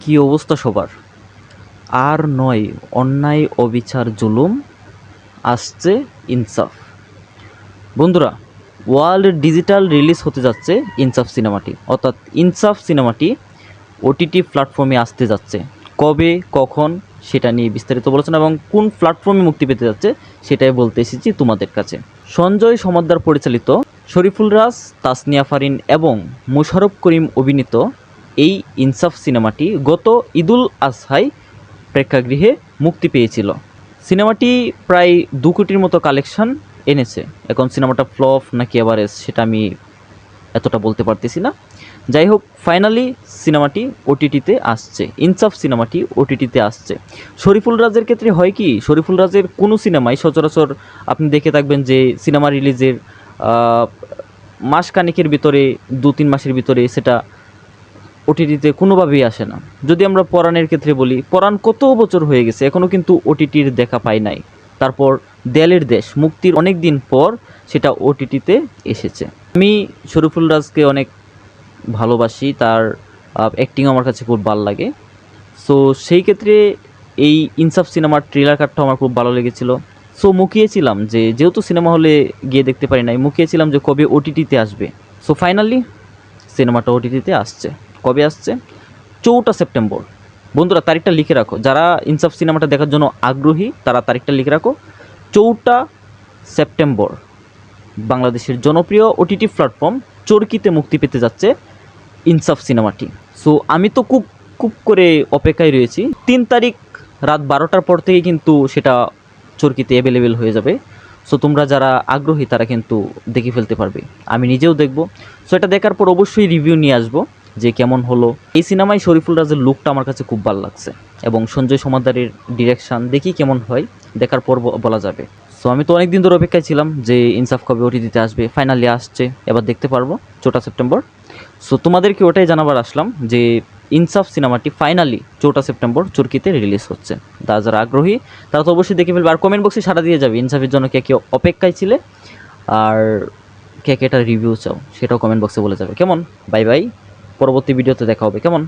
কি অবস্থা সবার? আর নয় অন্যায় অবিচার জুলুম, আসছে ইনসাফ। বন্ধুরা, ওয়ার্ল্ড ডিজিটাল রিলিজ হতে যাচ্ছে ইনসাফ সিনেমাটি, অর্থাৎ ইনসাফ সিনেমাটি ওটিটি প্ল্যাটফর্মে আসতে যাচ্ছে। কবে কখন সেটা নিয়ে বিস্তারিত বলেছেন এবং কোন প্ল্যাটফর্মে মুক্তি পেতে যাচ্ছে সেটাই বলতে এসেছি তোমাদের কাছে। সঞ্জয় সমদ্দার পরিচালিত, শরীফুল রাজ, তাসনিয়া ফারিন এবং মুশাররফ করিম অভিনীত এই ইনসাফ সিনেমাটি গত ঈদুল আজহায় প্রেক্ষাগৃহে মুক্তি পেয়েছিল। সিনেমাটি প্রায় 2 কোটির মতো কালেকশন এনেছে। এখন সিনেমাটা ফ্লপ নাকি এভারেজ সেটা আমি এতটা বলতে পারতেছি না। যাই হোক, ফাইনালি সিনেমাটি ওটিটিতে আসছে, ইনসাফ সিনেমাটি ওটিটিতে আসছে। শরীফুল রাজের ক্ষেত্রে হয় কি, শরীফুল রাজের কোনো সিনেমাই সচরাচর আপনি দেখে থাকবেন যে সিনেমা রিলিজের মাস খানেকের ভিতরে, 2-3 মাসের ভিতরে সেটা ওটিটিতে কোনোভাবেই আসে না। যদি আমরা পরাণের ক্ষেত্রে বলি, পরাণ কত বছর হয়ে গেছে এখনও কিন্তু ওটিটির দেখা পায় নাই। তারপর দেয়ালের দেশ মুক্তির অনেক দিন পর সেটা ওটিটিতে এসেছে। আমি শরীফুল রাজকে অনেক ভালোবাসি, তার অ্যাক্টিং আমার কাছে খুব ভালো লাগে। সো সেই ক্ষেত্রে এই ইনসাফ সিনেমার ট্রেলার কাটটাও আমার খুব ভালো লেগেছিল। সো মুখিয়েছিলাম যে, যেহেতু সিনেমা হলে গিয়ে দেখতে পারি নাই, মুখিয়েছিলাম যে কবে ওটিটিতে আসবে। সো ফাইনালি সিনেমাটা ওটিটিতে আসছে। কবে আসছে? 4 সেপ্টেম্বর। বন্ধুরা, তারিখটা লিখে রাখো, যারা ইনসাফ সিনেমাটা দেখার জন্য আগ্রহী তারা তারিখটা লিখে রাখো। 4 সেপ্টেম্বর বাংলাদেশের জনপ্রিয় ওটিটি প্ল্যাটফর্ম চরকিতে মুক্তি পেতে যাচ্ছে ইনসাফ সিনেমাটি। সো আমি তো খুব খুব করে অপেক্ষায় রয়েছি। 3 তারিখ রাত 12টার পর থেকে কিন্তু সেটা চরকিতে অ্যাভেলেবেল হয়ে যাবে। সো তোমরা যারা আগ্রহী তারা কিন্তু দেখে ফেলতে পারবে, আমি নিজেও দেখব। সো এটা দেখার পর অবশ্যই রিভিউ নিয়ে আসবো যে কেমন হলো। এই সিনেমায় শরীফুল রাজের লুকটা আমার কাছে খুব ভালো লাগছে এবং সঞ্জয় সমদ্দারের ডিরেকশান দেখি কেমন হয়, দেখার পর বলা যাবে। সো আমি তো অনেক দিন ধরে অপেক্ষায় ছিলাম যে ইনসাফ কবে ওটিটিতে আসবে, ফাইনালি আসছে, এবার দেখতে পারবো 4 সেপ্টেম্বর। সো তোমাদেরকে ওটাই জানাবার আসলাম যে ইনসাফ সিনেমাটি ফাইনালি 4 সেপ্টেম্বর চরকিতে রিলিজ হচ্ছে। যারা আগ্রহী তারা তো অবশ্যই দেখে ফেলবে, আর কমেন্ট বক্সে সাড়া দিয়ে যাবে ইনসাফের জন্য কে কে অপেক্ষায় ছিলে আর কে কে এটার রিভিউ চাও সেটাও কমেন্ট বক্সে বলে যাবে। কেমন? বাই বাই, পরবর্তী ভিডিওতে দেখা হবে। কেমন?